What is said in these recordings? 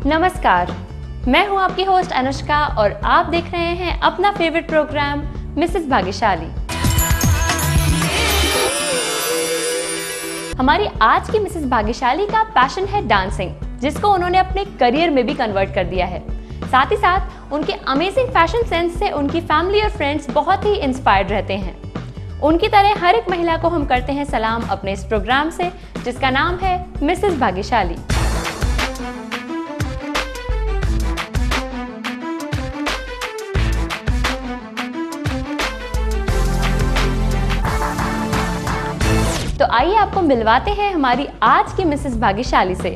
नमस्कार, मैं हूं आपकी होस्ट अनुष्का और आप देख रहे हैं अपना फेवरेट प्रोग्राम मिसेस भाग्यशाली। हमारी आज की मिसेस भाग्यशाली का पैशन है डांसिंग, जिसको उन्होंने अपने करियर में भी कन्वर्ट कर दिया है। साथ ही साथ उनके अमेजिंग फैशन सेंस से उनकी फैमिली और फ्रेंड्स बहुत ही इंस्पायर्ड रहते हैं। उनकी तरह हर एक महिला को हम करते हैं सलाम अपने इस प्रोग्राम से, जिसका नाम है मिसेस भाग्यशाली। तो आइए आपको मिलवाते हैं हमारी आज की मिसेस भाग्यशाली से।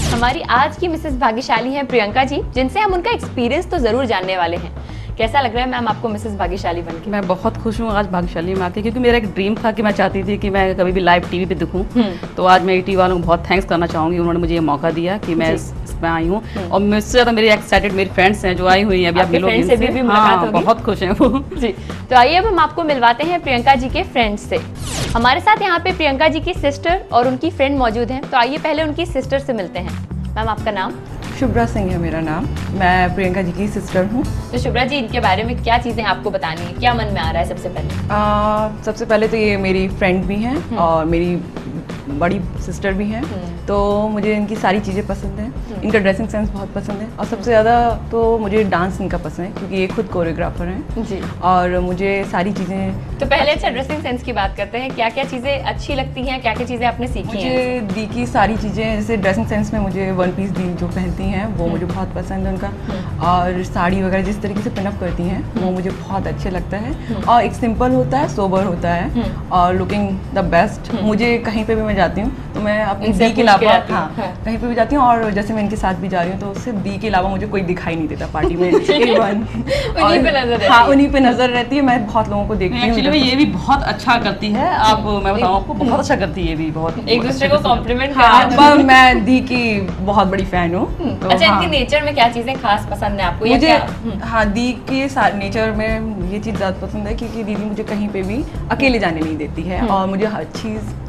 हमारी आज की मिसेस भाग्यशाली हैं प्रियंका जी, जिनसे हम उनका एक्सपीरियंस तो जरूर जानने वाले हैं। कैसा लग रहा है मैम आपको मिसेस भाग्यशाली बनके? मैं बहुत खुश हूँ आज भाग्यशाली में आके, क्योंकि मेरा एक ड्रीम था कि मैं चाहती थी कि मैं कभी भी लाइव टीवी पे दिखूं। तो आज मैं ईटी वालों को बहुत थैंक्स करना चाहूँगी, उन्होंने मुझे ये मौका दिया कि मैं इसमें आई हूँ। और मुझसे ज़्यादा मेरी एक्साइटेड मेरी फ्रेंड्स हैं जो आई हुई हैं, अभी आप मिलोगे इनसे। हाँ, बहुत खुश हैं वो जी। तो आइए अब हम आपको मिलवाते हैं प्रियंका जी के फ्रेंड्स से। हमारे साथ यहाँ पे प्रियंका जी की सिस्टर और उनकी फ्रेंड मौजूद हैं। तो आइए पहले उनकी सिस्टर से मिलते हैं। मैम आपका नाम? शुभ्रा सिंह है मेरा नाम। मैं प्रियंका जी की सिस्टर हूँ। तो शुभ्रा जी, इनके बारे में क्या चीज़ें आपको बतानी है, क्या मन में आ रहा है सबसे पहले? सबसे पहले तो ये मेरी फ्रेंड भी हैं और मेरी बड़ी सिस्टर भी हैं। तो मुझे इनकी सारी चीज़ें पसंद हैं, इनका ड्रेसिंग सेंस बहुत पसंद है और सबसे ज़्यादा तो मुझे डांस इनका पसंद है, क्योंकि ये खुद कोरियोग्राफर हैं जी। और मुझे सारी चीज़ें। तो पहले अच्छा ड्रेसिंग सेंस की बात करते हैं। क्या क्या चीज़ें अच्छी लगती हैं, क्या क्या चीज़ें आपने सीखी हैं? मुझे दी की सारी चीज़ें, जैसे ड्रेसिंग सेंस में मुझे वन पीस दी जो पहनती हैं वो मुझे बहुत पसंद है उनका। और साड़ी वगैरह जिस तरीके से पिनअप करती हैं वो मुझे बहुत अच्छा लगता है। और एक सिंपल होता है, सोबर होता है और लुकिंग द बेस्ट। मुझे कहीं पे भी मैं जाती हूँ तो मैं अपनी दी के अलावा कहीं पे भी जाती हूँ, और जैसे मैं इनके साथ भी जा रही हूँ तो उससे दी के अलावा मुझे कोई दिखाई नहीं देता पार्टी में। उन्हीं पे नजर रहती है। हाँ, उन्हीं पे नजर रहती है। मैं बहुत लोगों को देखती हूँ। एक्चुअली ये भी बहुत अच्छा करती है। आप मैं बताऊँ आपको, बहुत अच्छा करती है ये भी, बहुत एक दूसरे को कॉम्प्लीमेंट। हाँ, मैं दी की बहुत बड़ी फैन हूँ। अच्छा, इनके नेचर में क्या चीजें खास पसंद है आपको? मुझे हाँ, दी के नेचर में ये चीज़ ज़्यादा पसंद है क्योंकि दीदी मुझे कहीं पे भी अकेले जाने नहीं देती है और मुझे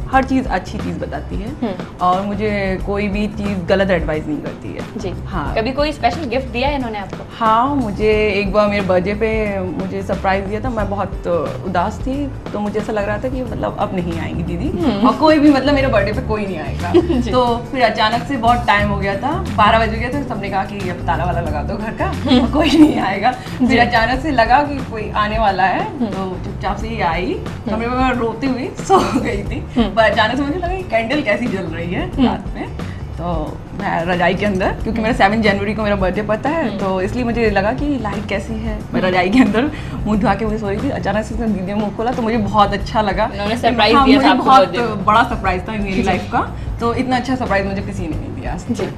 हर चीज़ अच्छी चीज़ बताती है और मुझे कोई भी चीज़ गलत एडवाइस नहीं करती है जी। हाँ। कभी कोई स्पेशल गिफ्ट दिया है इन्होंने आपको? हाँ, मुझे एक बार मेरे बर्थडे पे मुझे सरप्राइज दिया था। मैं बहुत उदास थी तो मुझे ऐसा लग रहा था कि मतलब अब नहीं आएंगी दीदी और कोई भी, मतलब मेरे बर्थडे पे कोई नहीं आएगा। तो फिर अचानक से बहुत टाइम हो गया था, 12 बज गया था, सबने कहा कि अब ताला वाला लगा दो घर का और कोई नहीं आएगा। फिर अचानक से लगा कि कोई आने वाला है तो चुपचाप से ही आई। कमरे में मैं रोती हुई सो गई थी, पर अचानक से मुझे लगा कि कैंडल कैसी जल रही है रात में। तो मैं रजाई के अंदर, क्योंकि मेरा 7 जनवरी को मेरा बर्थडे पता है तो इसलिए मुझे लगा कि लाइट कैसी है। मैं रजाई के अंदर मुंह धुआ के मुझे सो रही थी, अचानक से दीदी ने मुंह खोला तो मुझे बहुत अच्छा लगा। सरप्राइज दिया था आपको? बहुत बड़ा सरप्राइज था मेरी लाइफ का। तो इतना अच्छा सरप्राइज मुझे किसी ने नहीं दिया जी।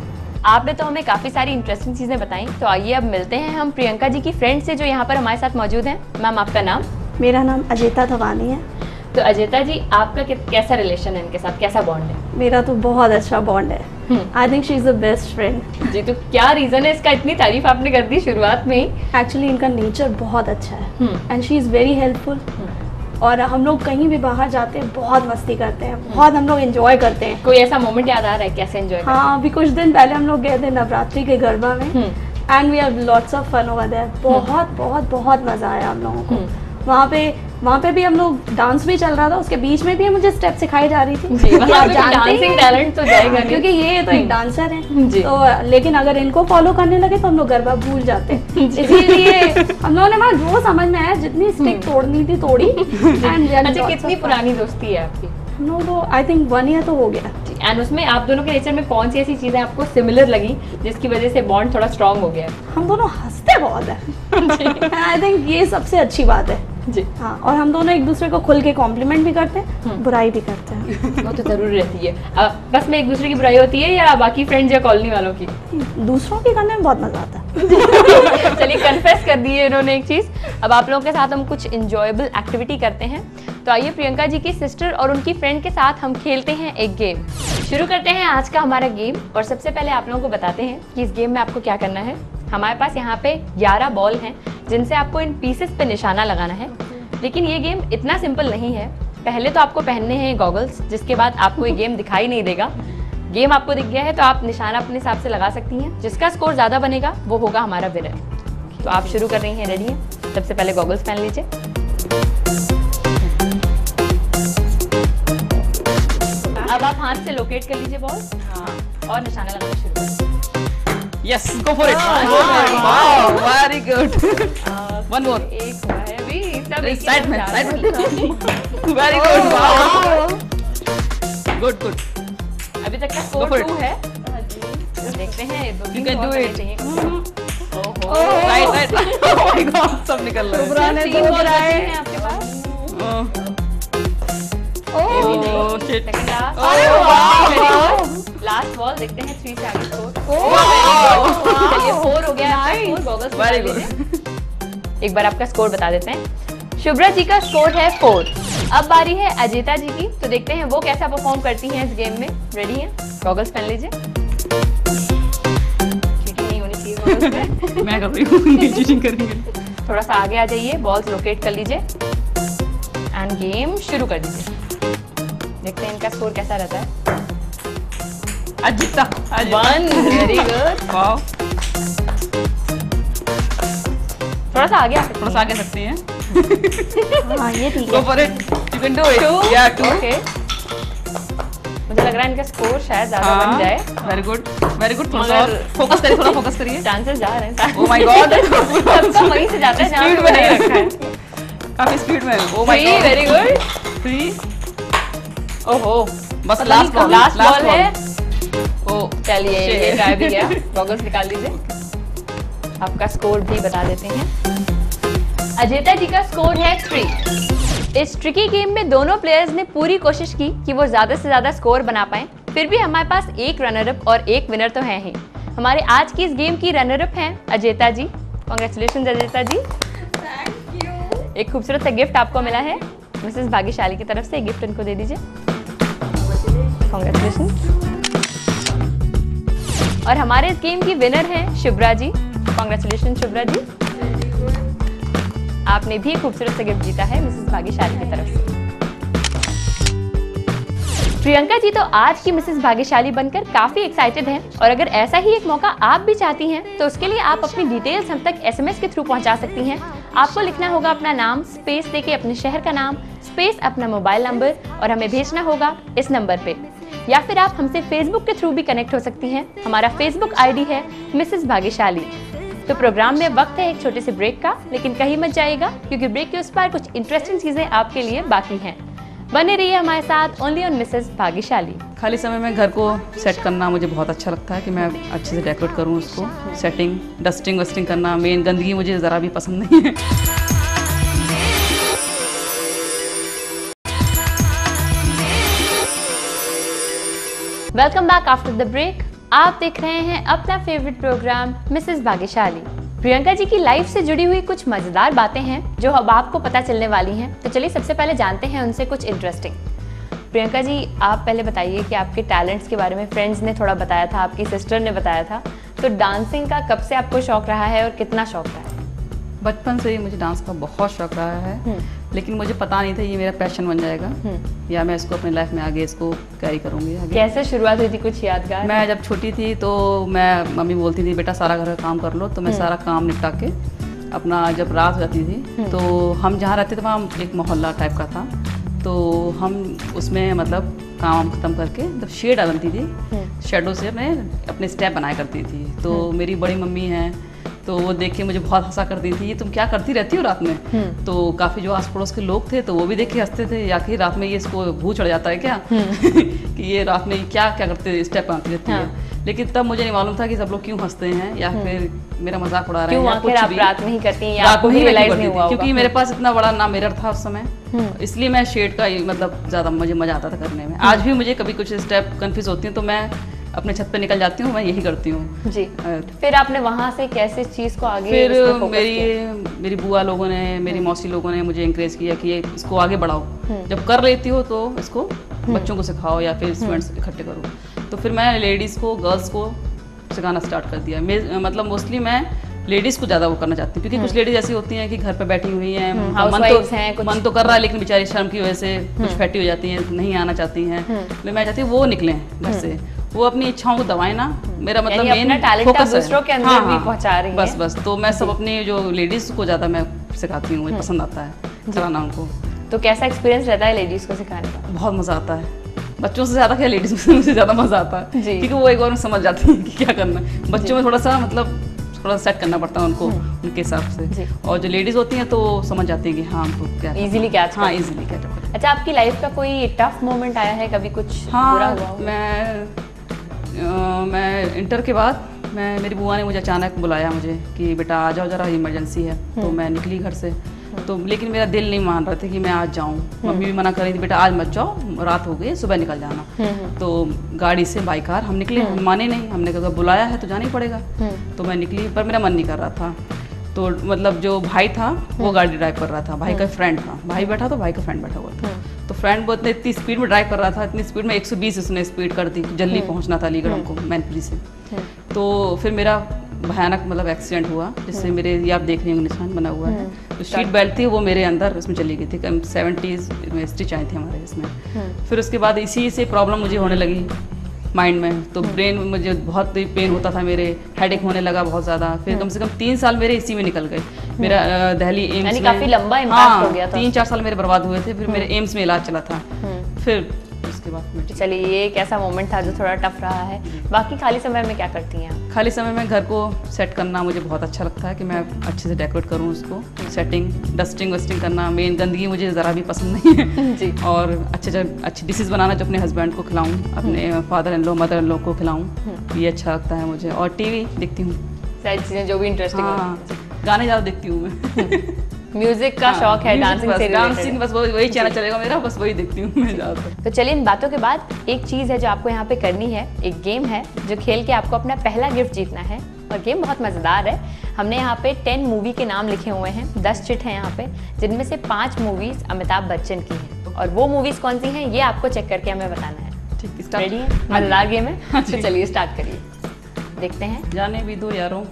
आपने तो हमें काफ़ी सारी इंटरेस्टिंग चीज़ें बताई। तो आइए अब मिलते हैं हम प्रियंका जी की फ्रेंड से जो यहाँ पर हमारे साथ मौजूद हैं। मैम आपका नाम? मेरा नाम अजेता धवानी है। तो अजेता जी, आपका कैसा रिलेशन है इनके साथ, कैसा बॉन्ड है? मेरा तो बहुत अच्छा बॉन्ड है। I think she is the best friend. जी, तो क्या रीज़न है इसका? इतनी तारीफ आपने कर दी शुरुआत में ही। एक्चुअली इनका नेचर बहुत अच्छा है and she is very helpful. और हम लोग कहीं भी बाहर जाते हैं बहुत मस्ती करते हैं, बहुत हम लोग एंजॉय करते हैं। कोई ऐसा मोमेंट याद आ रहा है कैसे एंजॉय? हाँ, अभी कुछ दिन पहले हम लोग गए थे नवरात्रि के गरबा में and we have lots of fun over there. बहुत बहुत बहुत मज़ा आया हम लोगों को। वहाँ पे भी हम लोग डांस भी चल रहा था, उसके बीच में भी मुझे स्टेप सिखाई जा रही थी। जी, आप डांसिंग टैलेंट तो जाएगा क्योंकि ये तो एक डांसर है तो, लेकिन अगर इनको फॉलो करने लगे तो हम लोग गरबा भूल जाते हैं। इसीलिए हम लोगों ने जो समझ में आया, जितनी स्टिक तोड़नी थी तोड़ी। अच्छा, कितनी पुरानी दोस्ती है आपकी? हम लोगों को आई थिंक 1 ईयर तो हो गया। एंड उसमें आप दोनों के नेचर में कौन सी ऐसी चीजें आपको सिमिलर लगी जिसकी वजह से बॉन्ड थोड़ा स्ट्रांग हो गया? हम दोनों हंसते बहुत है। आई थिंक ये सबसे अच्छी बात है जी। हाँ, और हम दोनों एक दूसरे को खुल के कॉम्प्लीमेंट भी करते हैं, बुराई भी करते हैं। वो तो जरूर रहती है। बस में एक दूसरे की बुराई होती है या बाकी फ्रेंड्स या कॉलोनी वालों की? दूसरों की करने में बहुत मजा आता है। चलिए, कन्फेस कर दिए इन्होंने एक चीज। अब आप लोगों के साथ हम कुछ इंजॉयबल एक्टिविटी करते हैं। तो आइए प्रियंका जी की सिस्टर और उनकी फ्रेंड के साथ हम खेलते हैं एक गेम। शुरू करते हैं आज का हमारा गेम। और सबसे पहले आप लोगों को बताते हैं कि इस गेम में आपको क्या करना है। हमारे पास यहाँ पे 11 बॉल हैं जिनसे आपको इन पीसेस पे निशाना लगाना है। लेकिन ये गेम इतना सिंपल नहीं है। पहले तो आपको पहनने हैं गॉगल्स, जिसके बाद आपको ये गेम दिखाई नहीं देगा। गेम आपको दिख गया है तो आप निशाना अपने हिसाब से लगा सकती हैं। जिसका स्कोर ज़्यादा बनेगा वो होगा हमारा विनर। तो आप शुरू कर रही हैं, रेडी हैं? सबसे पहले गॉगल्स पहन लीजिए। अब आप हाथ से लोकेट कर लीजिए बॉल और निशाना लगाना शुरू करें। Yes, go for it. Wow, very good. One more. एक हुआ है अभी, सब एक साइड में, जा साइड रहे में। हैं। Very good, wow, good good. अभी तक का Go स्कोर for it. 2 है। देखते हैं You can do it. ओहो, right right. Oh my God, सब निकल रहा है। पुराने तीन तो बॉल बुराए। बची हैं आपके पास। Oh shit. Second last. अरे वाह। लास्ट बॉल, देखते हैं 3 से आगे स्कोर। वाओ। चलिए 4 हो गया आपका स्कोर। गॉगल्स Very निकाल good. लीजिए। एक बार आपका स्कोर बता देते हैं। शुभ्रा जी का स्कोर है 4। अब बारी है अजिता जी की, तो देखते हैं वो कैसा परफॉर्म करती हैं इस गेम में। रेडी हैं? गॉगल्स पहन लीजिए। चीटिंग नहीं होनी चाहिए गॉगल्स में। मैं कर रही हूँ, ये चीटिंग करेंगे। थोड़ा सा आगे आ जाइए, बॉल्स लोकेट कर लीजिए एंड गेम शुरू कर दीजिए। देखते हैं इनका स्कोर कैसा रहता है। Ajita, 1, very good. वाओ, थोड़ा सा आगे आ सकते थोड़ा सा आगे सकती हैं। हाँ ये ठीक गो है। For it, you can do it. हैं। या 2। ओके, मुझे लग रहा है इनका स्कोर शायद ज्यादा बन जाए। Very good, very good. थोड़ा सा मगर- और फोकस करिए, थोड़ा फोकस करिए। चांसेस जा रहे हैं। ओह माय गॉड, सबका वहीं से जाता है जहाँ स्पीड पे में नहीं नहीं रखा है। काफी स्पीड में। Oh my 3, God, very good. 3। ओहो, बस लास्ट बॉल, लास्ट बॉल है। ओह चलिए ये ट्राई भी गया। गॉगल्स निकाल लीजिए। आपका स्कोर भी बता देते हैं। अजिता जी का स्कोर है 3। इस ट्रिकी गेम में दोनों प्लेयर्स ने पूरी कोशिश की कि वो ज्यादा से ज्यादा स्कोर बना पाएं। फिर भी हमारे पास एक रनर अप और एक विनर तो है ही। हमारे आज की इस गेम की रनर अप हैं Ajita ji. Congratulations Ajita ji. Thank you. एक खूबसूरत सा गिफ्ट आपको मिला है मिसेस भाग्यशाली की तरफ से। गिफ्ट इनको दे दीजिए। कांग्रेचुलेशंस। और हमारे इस गेम की विनर हैं शुभ्रा जी। कांग्रेचुलेशन शुभ्रा जी, आपने भी खूबसूरत सा गिफ्ट जीता है मिसेस भाग्यशाली की तरफ से। प्रियंका जी तो आज की मिसेस भाग्यशाली बनकर काफी एक्साइटेड हैं और अगर ऐसा ही एक मौका आप भी चाहती हैं तो उसके लिए आप अपनी डिटेल्स हम तक एसएमएस के थ्रू पहुंचा सकती हैं। आपको लिखना होगा अपना नाम, स्पेस देके अपने शहर का नाम, स्पेस अपना मोबाइल नंबर और हमें भेजना होगा इस नंबर पे। या फिर आप हमसे फेसबुक के थ्रू भी कनेक्ट हो सकती हैं। हमारा फेसबुक आईडी है मिसेस भाग्यशाली। तो प्रोग्राम में वक्त है एक छोटे से ब्रेक का, लेकिन कहीं मत जाइएगा क्योंकि ब्रेक के उस पार कुछ इंटरेस्टिंग चीजें आपके लिए बाकी हैं। बने रहिए हमारे साथ ओनली ऑन मिसेस भाग्यशाली। खाली समय में घर को सेट करना मुझे बहुत अच्छा लगता है कि मैं अच्छे से डेकोरेट करूँ उसको। सेटिंग, डस्टिंग वस्टिंग करना, मेन गंदगी मुझे ज़रा भी पसंद नहीं है। Welcome back after the break. आप देख रहे हैं अपना फेवरेट प्रोग्राम मिसेस भाग्यशाली। प्रियंका जी की लाइफ से जुड़ी हुई कुछ मजेदार बातें हैं जो अब आपको पता चलने वाली हैं। तो चलिए सबसे पहले जानते हैं उनसे कुछ इंटरेस्टिंग। प्रियंका जी, आप पहले बताइए कि आपके टैलेंट्स के बारे में फ्रेंड्स ने थोड़ा बताया था, आपकी सिस्टर ने बताया था, तो डांसिंग का कब से आपको शौक रहा है और कितना शौक रहा है? बचपन से ही मुझे डांस का बहुत शौक रहा है, लेकिन मुझे पता नहीं था ये मेरा पैशन बन जाएगा या मैं इसको अपनी लाइफ में आगे इसको कैरी करूँगी आगे। कैसे शुरुआत हुई थी, कुछ यादगार? मैं जब छोटी थी तो मैं मम्मी बोलती थी बेटा सारा घर का काम कर लो, तो मैं सारा काम निपटा के अपना जब रात हो जाती थी तो हम जहाँ रहते थे वहाँ एक मोहल्ला टाइप का था, तो हम उसमें मतलब काम खत्म करके जब शेड बनती थी शेडो से मैं अपने स्टेप बनाया करती थी। तो मेरी बड़ी मम्मी हैं तो वो देख के मुझे बहुत हंसा करती थी, तुम क्या करती रहती हो रात में। तो काफ़ी जो आस पड़ोस के लोग थे तो वो भी देख के हंसते थे, या कि रात में ये इसको भूत चढ़ जाता है क्या कि ये रात में क्या क्या करते स्टेप बनाती रहती है। लेकिन तब मुझे नहीं मालूम था कि सब लोग क्यों हंसते हैं या फिर मेरा मजाक उड़ा रहे हैं या कुछ भी। रात में ही करती हैं या रात आपको में भी ही रियलाइज करती नहीं थी, हुआ क्योंकि होगा? मेरे पास इतना बड़ा ना मिरर था उस समय, इसलिए मैं शेड का मतलब ज़्यादा मुझे मजा आता था करने में। आज भी मुझे कभी कुछ स्टेप कंफ्यूज होती हूँ तो मैं अपने छत पे निकल जाती हूँ, मैं यही करती हूँ जी। फिर आपने वहाँ से कैसे इस चीज़ को आगे फिर इस पे focus किया? मेरी बुआ लोगों ने, मेरी मौसी लोगों ने मुझे इंकरेज किया कि ये इसको आगे बढ़ाओ, जब कर लेती हो तो इसको बच्चों को सिखाओ या फिर स्टूडेंट्स इकट्ठे करो। तो फिर मैं लेडीज़ को, गर्ल्स को सिखाना स्टार्ट कर दिया। मतलब मोस्टली मैं लेडीज़ को ज़्यादा वो करना चाहती हूँ, क्योंकि कुछ लेडीज ऐसी होती हैं कि घर पे बैठी हुई हैं, मन तो कर रहा है लेकिन बेचारी शर्म की वजह से कुछ फैटी हो जाती हैं, नहीं आना चाहती हैं। मैं चाहती हूँ वो निकलें घर से वो अपनी इच्छाओं को दबाए ना, मेरा मतलब यानी अपना मेन talent आप फोकस है। दूसरों के अंदर भी पहुंचा रही बस हैं। बस तो मैं सब अपने जो लेडीज को ज़्यादा मैं सिखाती हूँ, मुझे पसंद आता है चलाना उनको। तो कैसा एक्सपीरियंस रहता है लेडीज को सिखाने का? बहुत मज़ा आता है, बच्चों से ज़्यादा क्या लेडीज में मुझे ज़्यादा मज़ा आता है, जी। क्योंकि वो एक बार में समझ जाती है कि क्या करना है। बच्चों में थोड़ा सा मतलब थोड़ा सेट करना पड़ता है उनको उनके हिसाब जी। से, और जो लेडीज़ होती हैं तो समझ जाती है कि हाँ हमको क्या करना है। Easily catch हाँ कर- इजीली कैच कर। अच्छा, आपकी लाइफ का कोई टफ मोमेंट आया है कभी, कुछ बुरा हाँ हुआ हो? मैं इंटर के बाद मेरी बुआ ने मुझे अचानक बुलाया मुझे कि बेटा आ जाओ ज़रा इमरजेंसी है, तो मैं निकली घर से। तो लेकिन मेरा दिल नहीं मान रहा था कि मैं आज जाऊं, मम्मी भी मना कर रही थी बेटा आज मत जाओ, रात हो गई, सुबह निकल जाना। तो गाड़ी से बाई कार हम निकले, हम माने नहीं, हमने कहा बुलाया है तो जाना ही पड़ेगा। तो मैं निकली, पर मेरा मन नहीं कर रहा था। तो मतलब जो भाई था वो गाड़ी ड्राइव कर रहा था, भाई का फ्रेंड था, भाई बैठा तो भाई का फ्रेंड बैठा हुआ था। तो फ्रेंड वो इतनी स्पीड में ड्राइव कर रहा था, इतनी स्पीड में 120 उसने स्पीड कर दी, जल्दी पहुंचना था अलीगढ़ हमको मैनपुरी से। तो फिर मेरा भयानक मतलब एक्सीडेंट हुआ, जिससे मेरे ये आप देख रहे हैं निशान बना हुआ है। तो सीट बेल्ट थी वो मेरे अंदर उसमें चली गई थी, कम 70s में स्टिच आई थी हमारे इसमें। फिर उसके बाद इसी से प्रॉब्लम मुझे होने लगी माइंड में, तो ब्रेन में मुझे बहुत पेन होता था, मेरे हेडेक होने लगा बहुत ज़्यादा। फिर कम से कम 3 साल मेरे इसी में निकल गए। मेरा दिल्ली एम्स यानी में काफी लंबा impact हो गया था 3-4 साल मेरे बर्बाद हुए थे। फिर मेरे एम्स में इलाज चला था। फिर उसके बाद मैं ठीक। चलिए, ये एक ऐसा मोमेंट था जो थोड़ा टफ रहा है। बाकी खाली समय में क्या करती हैं आप? खाली समय में घर को सेट करना मुझे बहुत अच्छा लगता है, कि मैं अच्छे से डेकोरेट करूँ उसको, सेटिंग डस्टिंग वस्टिंग करना। मेन गंदगी मुझे ज़रा भी पसंद नहीं है। जी। और अच्छी डिशेस बनाना जो अपने हस्बैंड को खिलाऊँ, अपने father in law mother in law को खिलाऊँ, ये अच्छा लगता है मुझे। और टीवी देखती हूँ, सारी चीजें जो भी इंटरेस्टिंग हाँ गाने ज़्यादा देखती हूँ मैं। म्यूजिक का शौक है, डांसिंग से डांसिंग रिलेटेड। बस वही चैनल चलेगा मेरा, बस वही देखती हूँ मैं ज़्यादातर। तो चलिए, इन बातों के बाद एक चीज़ है जो आपको यहाँ पे करनी है, एक गेम है जो खेल के आपको अपना पहला गिफ्ट जीतना है। और गेम बहुत मज़ेदार है। हमने यहाँ पे 10 मूवी के नाम लिखे हुए हैं, 10 चिट हैं यहाँ पे, जिनमें से 5 मूवीज़ अमिताभ बच्चन की हैं। और वो मूवीज़ कौन सी हैं ये आपको चेक करके हमें बताना है। ठीक, स्टार्ट। रेडी है? मज़ेदार गेम है, तो चलिए स्टार्ट करिए। देखते हैं जाने भी दो यारों,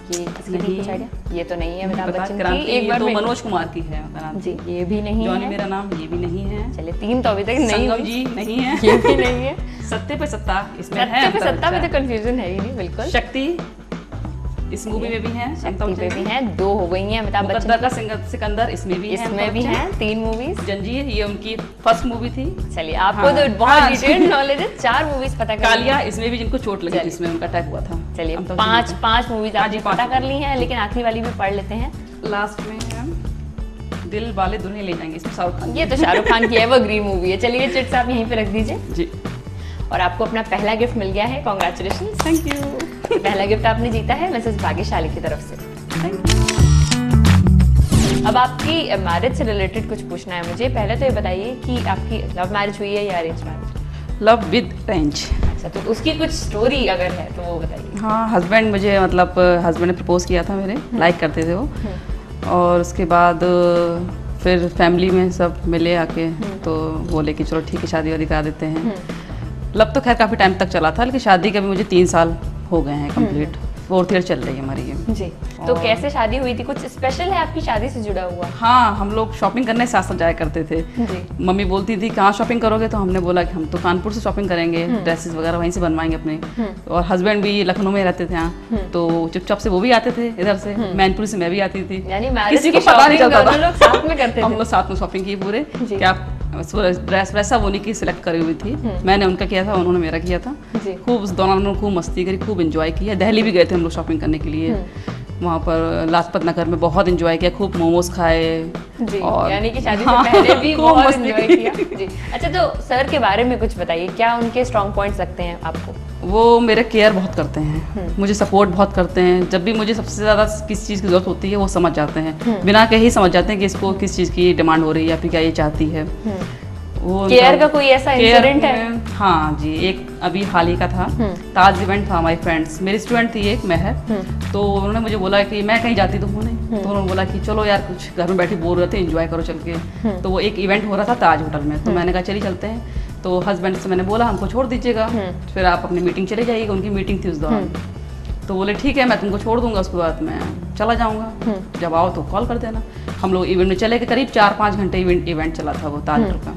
ये किसकी थी, नहीं। कुछ आइडिया? ये तो नहीं है अमिताभ बता, बच्चन की। क्रांति, एक ये बार तो में- मनोज कुमार की है क्रांति। जी, ये भी नहीं जॉनी है। मेरा नाम, ये भी नहीं है। चलिए, 3 तो अभी तक नहीं संगम हुई। जी नहीं है। ये भी नहीं है। सत्ते पे सत्ता इसमें सत्ता है, पे अंतर सत्ता में अच्छा तो कंफ्यूजन है ही नहीं, बिल्कुल। शक्ति इस मूवी में भी है, शक्ति पे भी हैं, 2 हो गई हैं अमिताभ मुकद्दर बच्चन का सिकंदर इसमें भी की। है, इसमें भी हैं 3 मूवीज। जंजीर ये उनकी फर्स्ट मूवी थी। चलिए, आपको हाँ, तो बहुत हाँ। डिटेल्ड नॉलेज है, 4 मूवीज पता कर ली कालिया हैं। इसमें भी जिनको चोट लगी थी, चलिए। इसमें उनका अटैक हुआ था। चलिए, अमिताभ 5 मूवीज हाँ आपने जी, 5 पता कर ली हैं, लेकिन आखिरी वाली भी पढ़ लेते हैं। लास्ट में हम दिल वाले दुल्हन ले जाएंगे, इसमें शाहरुख खान। ये तो शाहरुख खान की एवरग्रीन मूवी है। चलिए, चिट्स आप यहीं पे रख दीजिए। जी, और आपको अपना पहला गिफ्ट मिल गया है, कॉन्ग्रेचुलेशन। Thank you. पहला गिफ्ट आपने जीता है मिसेस भाग्यशाली की तरफ से। अब आपकी मैरिज से रिलेटेड कुछ पूछना है मुझे। पहले तो ये बताइए कि आपकी लव मैरिज हुई है या arrange marriage? Love with range. अच्छा, तो उसकी कुछ स्टोरी अगर है तो वो बताइए। हाँ, हस्बैंड मुझे मतलब हस्बैंड ने प्रपोज किया था मेरे, लाइक करते थे वो। और उसके बाद फिर फैमिली में सब मिले आके, तो बोले कि चलो ठीक है शादी वादी करा देते हैं। लव तो खैर काफ़ी टाइम तक चला था, लेकिन शादी के अभी मुझे 3 साल हो गए हैं कंप्लीट। 4th ईयर चल रही है हमारी ये। जी, तो कैसे शादी हुई थी? कुछ स्पेशल है आपकी शादी से जुड़ा हुआ? हाँ, हम लोग शॉपिंग करने साथ साथ जाया करते थे। जी। मम्मी बोलती थी कहाँ शॉपिंग करोगे, तो हमने बोला कि हम तो कानपुर से शॉपिंग करेंगे, ड्रेसेस वगैरह वहीं से बनवाएंगे अपने। और हस्बैंड भी लखनऊ में रहते थे यहाँ, तो चुपचाप से वो भी आते थे इधर से, मैनपुरी से मैं भी आती थी। यानी मैरिज किसी की को पता नहीं शॉपिंग चलता दोनों था। लोग साथ में करते हम थे। लोग साथ में शॉपिंग की पूरे। जी। क्या ड्रेस वैसा उन्हीं की सिलेक्ट करी हुई थी, मैंने उनका किया था, उन्होंने मेरा किया था। जी। खूब उस दौरान हम लोग खूब मस्ती करी, खूब एंजॉय किया। दिल्ली भी गए थे हम लोग शॉपिंग करने के लिए, वहाँ पर लाजपत नगर में बहुत एंजॉय किया, खूब मोमोज खाए। जी, और यानी कि शादी से हाँ, पहले भी खूब बहुत मस्ती एंजॉय की। किया। जी। अच्छा, तो सर के बारे में कुछ बताइए, क्या उनके स्ट्रॉन्ग पॉइंट्स लगते हैं आपको? वो मेरे केयर बहुत करते हैं, मुझे सपोर्ट बहुत करते हैं। जब भी मुझे सबसे ज़्यादा किस चीज़ की ज़रूरत होती है वो समझ जाते हैं, बिना कहे ही समझ जाते हैं कि इसको किस चीज़ की डिमांड हो रही है या फिर क्या ये चाहती है। वो केयर का कोई ऐसा केयर इंसिडेंट है? में- हाँ जी, एक अभी हाल ही का था, ताज इवेंट था हमारी फ्रेंड्स, मेरी स्टूडेंट थी एक महर। तो उन्होंने मुझे बोला कि मैं कहीं जाती तो हूँ नहीं, तो उन्होंने बोला कि चलो यार कुछ घर में बैठे बोर रहते एंजॉय करो चल के। तो वो एक इवेंट हो रहा था ताज होटल में, तो मैंने कहा चलिए चलते हैं। तो हस्बैंड से मैंने बोला हमको छोड़ दीजिएगा, फिर आप अपनी मीटिंग चले जाइएगा। उनकी मीटिंग थी उस दौरान, तो बोले ठीक है मैं तुमको छोड़ दूंगा, उसके बाद मैं चला जाऊंगा, जब आओ तो कॉल कर देना। हम लोग इवेंट में चले गए, करीब 4-5 घंटे इवेंट चला था वो ताज होटल का।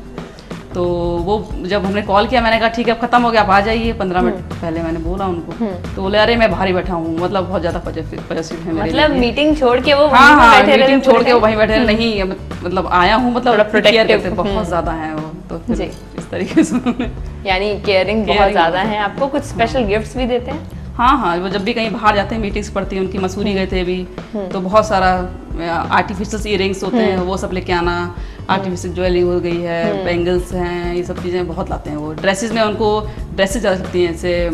तो वो जब हमने कॉल किया मैंने कहा ठीक है अब खत्म हो गया आप आ जाइए, 15 मिनट पहले मैंने बोला उनको, तो बोले अरे मैं बाहर ही बैठा हूँ, मतलब बहुत ज्यादा पॉजिटिव है मेरे मतलब लिए। मीटिंग छोड़ के वो हाँ वहीं हाँ पे बैठे रहे मीटिंग पूरे छोड़ के वो time? वहीं बैठे रहे, नहीं मतलब आया हूँ, मतलब थोड़ा केयर protective, करते बहुत ज्यादा है वो, तो फिर जी। इस तरीके से उन्होंने यानी केयरिंग बहुत Caring ज्यादा बहुत है। आपको कुछ स्पेशल गिफ्ट्स भी देते हैं? हाँ हाँ वो जब भी कहीं बाहर जाते हैं मीटिंग्स पड़ती हैं उनकी, मसूरी गए थे अभी तो बहुत सारा आर्टिफिशियल इयरिंग्स होते हैं वो सब लेके आना, आर्टिफिशियल ज्वेलरी हो गई है, बैंगल्स हैं, ये सब चीज़ें बहुत लाते हैं वो। ड्रेसेस में उनको ड्रेसेस ज़्यादा लगती हैं, जैसे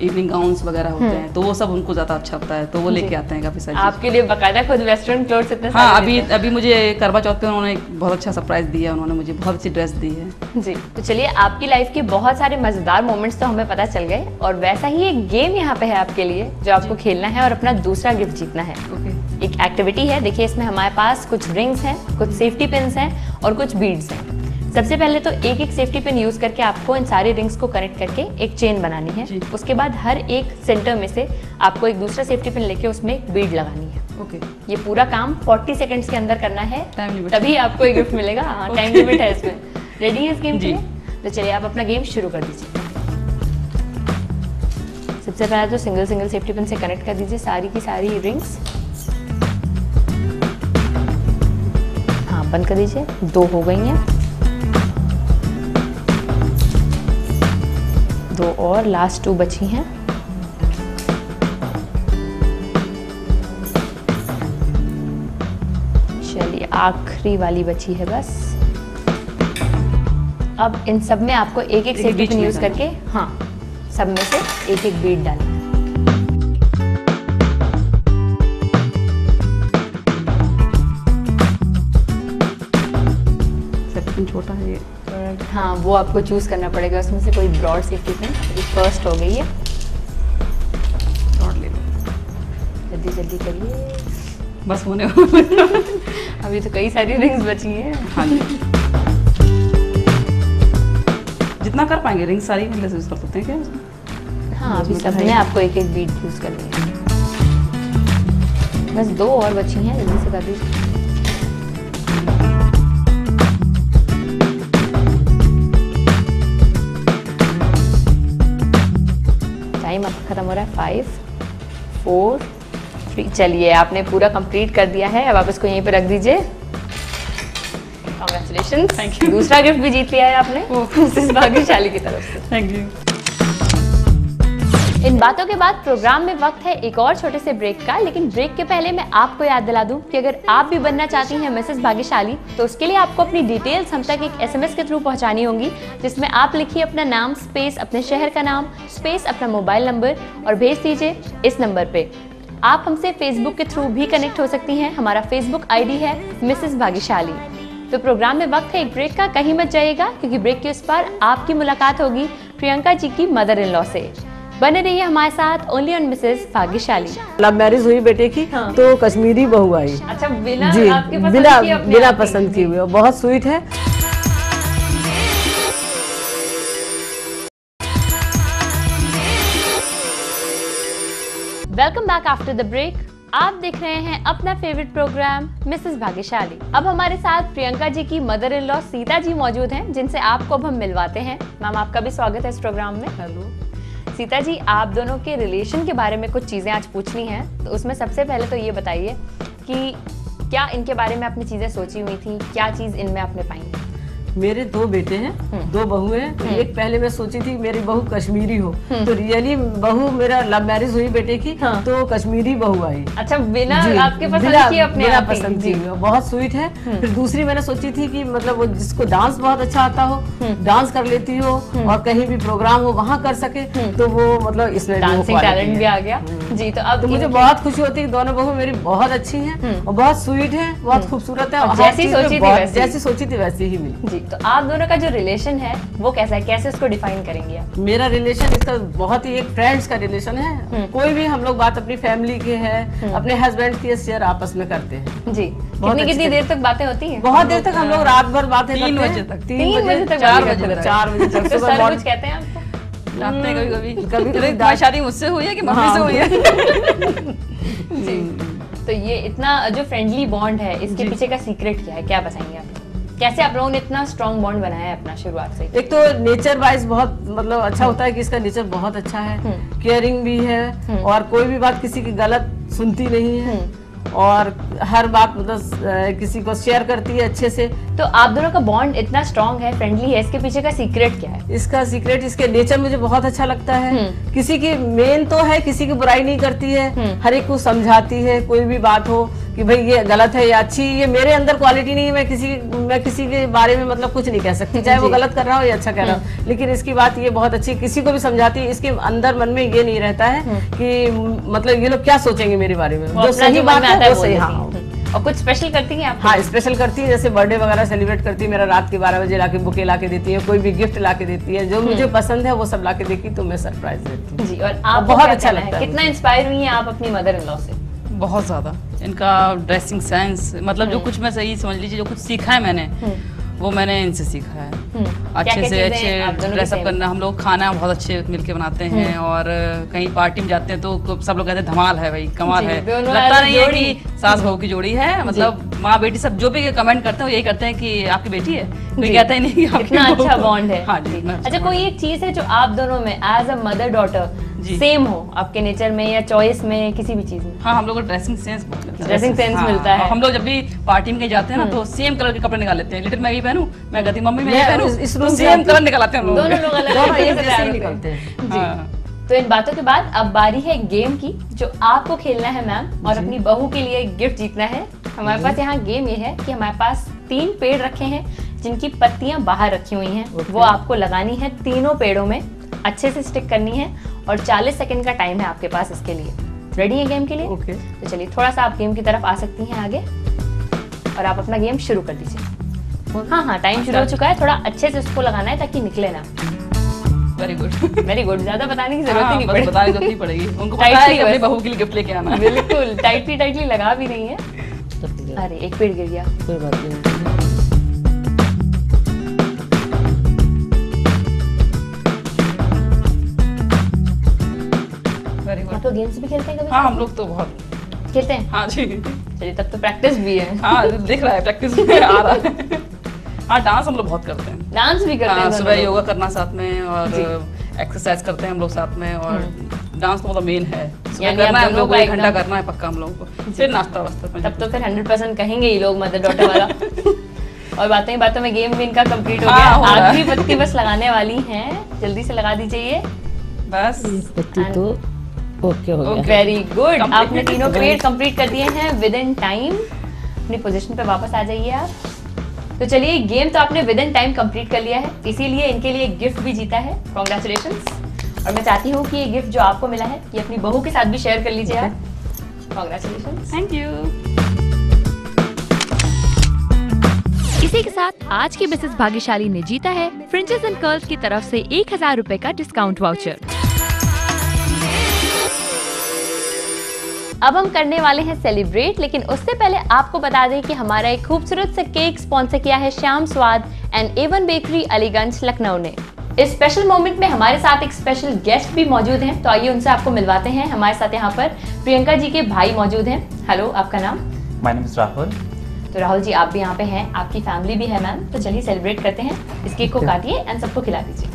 इवनिंग गाउन्स वगैरह होते हैं तो वो सब उनको ज़्यादा अच्छा लगता है, तो वो लेके आते हैं काफ़ी सारी चीज़ें। आपके लिए बकायदा खुद वेस्टर्न क्लोथ्स इतने हाँ सारे अभी देते अभी मुझे करवा चौथ पे उन्होंने एक बहुत अच्छा सरप्राइज दिया, उन्होंने मुझे बहुत अच्छी ड्रेस दी है। हैं? जी, तो चलिए आपकी लाइफ के बहुत सारे मजेदार मोमेंट्स तो हमें पता चल गए, और वैसा ही एक गेम यहाँ पे है आपके लिए जो आपको खेलना है और अपना दूसरा गिफ्ट जीतना है। ओके एक एक्टिविटी है, देखिए इसमें हमारे पास कुछ रिंग्स हैं, कुछ सेफ्टी पिन्स हैं और कुछ बीड्स हैं। सबसे पहले तो एक एक सेफ्टी पिन यूज करके आपको इन सारे रिंग्स को कनेक्ट करके एक चेन बनानी है। जी। उसके बाद हर एक सेंटर में से आपको एक दूसरा सेफ्टी पिन लेके उसमें एक बीड लगानी है। ओके ये पूरा काम 40 सेकंड्स के अंदर करना है, Time limit। तभी आपको एक गिफ्ट मिलेगा। हाँ, टाइम लिमिट है इसमें। रेडी है इस गेम के जी। लिए? तो चलिए आप अपना गेम शुरू कर दीजिए। सबसे पहले तो सिंगल सिंगल सेफ्टी पिन से कनेक्ट कर दीजिए सारी की सारी रिंग्स। हाँ, बंद कर दीजिए। 2 हो गई हैं, 2 और लास्ट 2 बची हैं। चलिए आखिरी वाली बची है बस। अब इन सब में आपको एक एक सेफ्टी बीच पिन में यूज डालना। करके, हाँ, सब में से एक एक बीड डालना है। सेफ्टी छोटा है ये। हाँ, वो आपको चूज करना पड़ेगा उसमें से कोई ब्रॉड सेफ्टी पिन। अभी फर्स्ट हो गई है, शॉर्ट ले लो, जल्दी जल्दी करिए। बस होने वाला। अभी तो कई सारी रिंग्स बची हैं। हाँ जी जितना कर पाएंगे रिंग सारी मतलब यूज कर सकते हैं क्या उसमें? हाँ, अभी सब में आपको एक एक बीड यूज करनी है। बस 2 और बची हैं, जल्दी से कर दीजिए। टाइम अब खत्म हो रहा है। 5 4 3। चलिए आपने पूरा कंप्लीट कर दिया है। अब आप इसको यहीं पे रख दीजिए। Congratulations, Thank you। दूसरा गिफ्ट भी जीत लिया है आपने मिसेस भाग्यशाली की तरफ से। Thank you. इन बातों के बाद प्रोग्राम में वक्त है एक और छोटे से ब्रेक का, लेकिन ब्रेक के पहले मैं आपको याद दिला दूं कि अगर आप भी बनना चाहती हैं मिसेस भाग्यशाली, तो उसके लिए आपको अपनी डिटेल्स हम तक एक SMS के थ्रू पहुंचानी होंगी, जिसमें आप लिखिए अपना नाम स्पेस अपने शहर का नाम स्पेस अपना मोबाइल नंबर और भेज दीजिए इस नंबर पे। आप हमसे फेसबुक के थ्रू भी कनेक्ट हो सकती हैं। हमारा फेसबुक ID है मिसेस भाग्यशाली। तो प्रोग्राम में वक्त है एक ब्रेक का, कहीं मत जाइएगा, क्योंकि ब्रेक के उस पार आपकी मुलाकात होगी प्रियंका जी की मदर इन लॉ से। बने रहिए हमारे साथ ओनली ऑन मिसेस भाग्यशाली। लव मैरिज हुई बेटे की, तो कश्मीरी बहू आई अच्छा, बिना जी, आपके पसंद बिना की अपने बिना आप की। पसंद की हुई और बहुत स्वीट है। Welcome back after the break. आप देख रहे हैं अपना फेवरेट प्रोग्राम मिसेस भाग्यशाली। अब हमारे साथ प्रियंका जी की mother in law Sita ji मौजूद हैं, जिनसे आपको अब हम मिलवाते हैं। मैम, आपका भी स्वागत है इस प्रोग्राम में। हेलो। सीता जी, आप दोनों के रिलेशन के बारे में कुछ चीज़ें आज पूछनी हैं, तो उसमें सबसे पहले तो ये बताइए कि क्या इनके बारे में आपने चीज़ें सोची हुई थी, क्या चीज़ इनमें आपने पाई? मेरे 2 बेटे हैं, 2 बहू हैं। तो एक पहले मैं सोची थी मेरी बहू कश्मीरी हो, तो रियली बहू मेरा लव मैरिज हुई बेटे की, तो कश्मीरी बहू आई। अच्छा, बिना जी, आपके पसंद बिना- की अपने बिना आप ही? पसंद जी। की बहुत स्वीट है। फिर दूसरी मैंने सोची थी कि मतलब वो जिसको डांस बहुत अच्छा आता हो, डांस कर लेती हो और कहीं भी प्रोग्राम हो वहाँ कर सके, तो वो मतलब इसमें भी वो डांसिंग quality टैलेंट भी है। आ गया। जी, तो अब तो मुझे इनकी- बहुत खुशी होती है कि दोनों बहू मेरी बहुत अच्छी हैं और बहुत स्वीट है, बहुत खूबसूरत है और हर जैसी चीज़ में सोची थी बहुत- वैसी। जैसी सोची थी वैसी ही मिली। जी, तो आप दोनों का जो रिलेशन है वो कैसा है, कैसे उसको डिफाइन करेंगे आप? मेरा रिलेशन इसका बहुत ही एक फ्रेंड्स का रिलेशन है। कोई भी हम लोग बात अपनी फैमिली के है, अपने हस्बैंड की शेयर आपस में करते हैं। जी, अच्छी कितनी देर तक बातें होती हैं? बहुत देर तक हम लोग रात भर बातें 3 करते बजे हैं। तक। 3 बजे तक 4 बातें बजे करते तक। हैं। 4 बजे तक तो सुबह सर मॉर्निंग- कुछ कहते हैं आपको? डांटते हैं कभी कभी-कभी अरे, तुम्हारी डांट- शादी मुझसे हुई है कि मम्मी हाँ। से हुई है? जी, तो ये इतना जो फ्रेंडली बॉन्ड है, इसके पीछे का सीक्रेट क्या है, क्या बताएंगे आप? कैसे आप लोगों ने इतना स्ट्रॉन्ग बॉन्ड बनाया है अपना शुरुआत से? एक तो नेचर वाइज बहुत मतलब अच्छा होता है कि इसका नेचर बहुत अच्छा है, केयरिंग भी है और कोई भी बात किसी की गलत सुनती नहीं है और हर बात मतलब किसी को शेयर करती है अच्छे से। तो आप दोनों का बॉन्ड इतना स्ट्रॉन्ग है, फ्रेंडली है, इसके पीछे का सीक्रेट क्या है? इसका सीक्रेट इसके नेचर मुझे बहुत अच्छा लगता है। किसी की मेन तो है, किसी की बुराई नहीं करती है, हर एक को समझाती है। कोई भी बात हो कि भाई ये गलत है या अच्छी, ये मेरे अंदर क्वालिटी नहीं है। मैं किसी के बारे में मतलब कुछ नहीं कह सकती, चाहे वो गलत कर रहा हो या अच्छा कर रहा हो। लेकिन इसकी बात ये बहुत अच्छी, किसी को भी समझाती है। इसके अंदर मन में ये नहीं रहता है कि मतलब ये लोग क्या सोचेंगे मेरे बारे में, जो सही बात है वो सही। हाँ, और कुछ स्पेशल करती हैं आप? हाँ, स्पेशल करती है, जैसे बर्थडे वगैरह सेलिब्रेट करती है मेरा, रात के 12 बजे लाके बुके लाके देती है, कोई भी गिफ्ट लाके देती है, जो मुझे पसंद है वो सब लाके देती, तो मैं सरप्राइज देती हूँ जी। और आप बहुत अच्छा लगता है। कितना इंस्पायर हुई हैं आप अपनी मदर इन लॉ से? बहुत ज़्यादा। इनका ड्रेसिंग सेंस, मतलब जो कुछ मैं सही समझ लीजिए, जो कुछ सीखा है मैंने वो मैंने इनसे सीखा है। अच्छे से अच्छे ड्रेसअप करना, हम लोग खाना बहुत अच्छे मिलके बनाते हैं और कहीं पार्टी में जाते हैं तो सब लोग कहते हैं धमाल है भाई, कमाल है। लगता नहीं है कि सास बहू की जोड़ी है, मतलब माँ बेटी सब जो भी कमेंट करते हैं वो यही करते हैं कि आपकी बेटी है, कोई कहता ही नहीं कि आपकी इतना अच्छा बॉन्ड है। हाँ जी। अच्छा, कोई एक चीज है जो आप दोनों में as a mother daughter same हो, आपके नेचर में या चॉइस में, किसी भी चीज में? हाँ, हम लोग को ड्रेसिंग सेंस बहुत मिलता है। ड्रेसिंग सेंस मिलता है। हम लोग जब भी पार्टी में जाते हैं ना तो सेम कलर के कपड़े निकाल लेते हैं। लिटिल मैं ये पहनूं, मैं कहती मम्मी मैं ये पहनूं, तो सेम कलर निकालते हैं हम लोग। दोनों लोग अलग निकलते हैं। हाँ। तो इन बातों के बाद अब बारी है गेम की, जो आपको खेलना है मैम, और अपनी बहू के लिए गिफ्ट जीतना है। हमारे पास यहाँ गेम ये है कि हमारे पास 3 पेड़ रखे हैं जिनकी पत्तियां बाहर रखी हुई हैं। वो आपको लगानी है तीनों पेड़ों में, अच्छे से स्टिक करनी है और 40 सेकंड का टाइम है आपके पास इसके लिए। रेडी है गेम के लिए? ओके। तो चलिए थोड़ा सा आप गेम की तरफ आ सकती हैं आगे और आप अपना गेम शुरू कर दीजिए। हाँ, टाइम शुरू हो चुका है। थोड़ा अच्छे से उसको लगाना है ताकि निकले ना। Very good, very good. ज्यादा बताने की जरूरत ही नहीं पड़ेगी। बताने की जरूरत नहीं पड़ेगी, उनको पता है कि अपनी बहू के लिए गिफ्ट लेके आना है। बिल्कुल टाइटली लगा भी नहीं है। अरे एक पेड़ गिर गया, कोई बात नहीं। आप तो गेम्स भी खेलते हैं कभी? हाँ, हम लोग तो बहुत खेलते हैं। हाँ जी। चलिए तब तो प्रैक्टिस भी है। हाँ, दिख रहा है प्रैक्टिस में आ रहा है। हाँ, डांस हम लोग बहुत करते हैं। डांस भी करते हैं? सुबह योगा करना साथ में और एक्सरसाइज करते हैं हम लोग साथ में, और डांस तो मतलब मेन है। सुबह करना है हम लोग को, 1 घंटा करना है पक्का हम लोग को, फिर नाश्ता वास्ता। तब तो फिर 100% कहेंगे ये लोग मदर डॉटर वाला। और बातों ही बातों में गेम भी इनका कंप्लीट हो गया। आखिरी पत्ती बस लगाने वाली हैं, जल्दी से लगा दीजिए बस। पत्ती तो ओके हो गया। वेरी गुड, आपने तीनों पेड़ कंप्लीट कर दिए हैं विद इन टाइम। अपनी पोजीशन पे वापस आ जाइए आप। तो चलिए, गेम तो आपने विद इन टाइम कंप्लीट कर लिया है, इसीलिए इनके लिए गिफ्ट भी जीता है। कांग्रेचुलेशंस। और मैं चाहती हूँ कि ये गिफ्ट जो आपको मिला है ये अपनी बहू के साथ भी शेयर कर लीजिए आप। कांग्रेचुलेशंस। Thank you. इसी के साथ आज की मिसेस भाग्यशाली ने जीता है फ्रिंजेस एंड कर्ल्स की तरफ से 1000 रुपए का डिस्काउंट वाउचर। अब हम करने वाले हैं सेलिब्रेट, लेकिन उससे पहले आपको बता दें कि हमारा एक खूबसूरत सा केक स्पॉन्सर किया है श्याम स्वाद and A1 bakery Aliganj Lucknow ने। इस स्पेशल मोमेंट में हमारे साथ एक स्पेशल गेस्ट भी मौजूद हैं, तो आइए उनसे आपको मिलवाते हैं। हमारे साथ यहाँ पर प्रियंका जी के भाई मौजूद हैं। हेलो, आपका नाम? My name is Rahul. तो राहुल जी, आप भी यहाँ पे हैं, आपकी फैमिली भी है मैम। तो चलिए सेलिब्रेट करते हैं। इस केक को काटिए एंड सबको खिला दीजिए।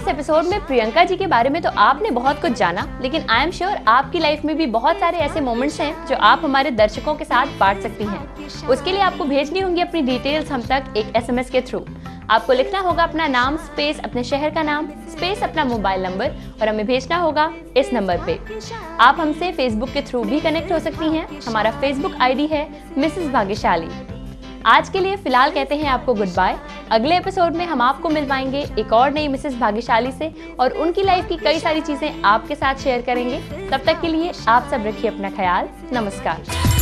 एपिसोड में प्रियंका जी के बारे में तो आपने बहुत कुछ जाना, लेकिन आई एम श्योर आपकी लाइफ में भी बहुत सारे ऐसे मोमेंट्स हैं जो आप हमारे दर्शकों के साथ बांट सकती हैं। उसके लिए आपको भेजनी होंगी अपनी डिटेल्स हम तक एक SMS के थ्रू। आपको लिखना होगा अपना नाम स्पेस अपने शहर का नाम स्पेस अपना मोबाइल नंबर और हमें भेजना होगा इस नंबर पे। आप हमसे फेसबुक के थ्रू भी कनेक्ट हो सकती हैं। हमारा फेसबुक ID है मिसेस भाग्यशाली। आज के लिए फिलहाल कहते हैं आपको गुड बाय। अगले एपिसोड में हम आपको मिलवाएंगे एक और नई मिसेस भाग्यशाली से और उनकी लाइफ की कई सारी चीजें आपके साथ शेयर करेंगे। तब तक के लिए आप सब रखिए अपना ख्याल। नमस्कार।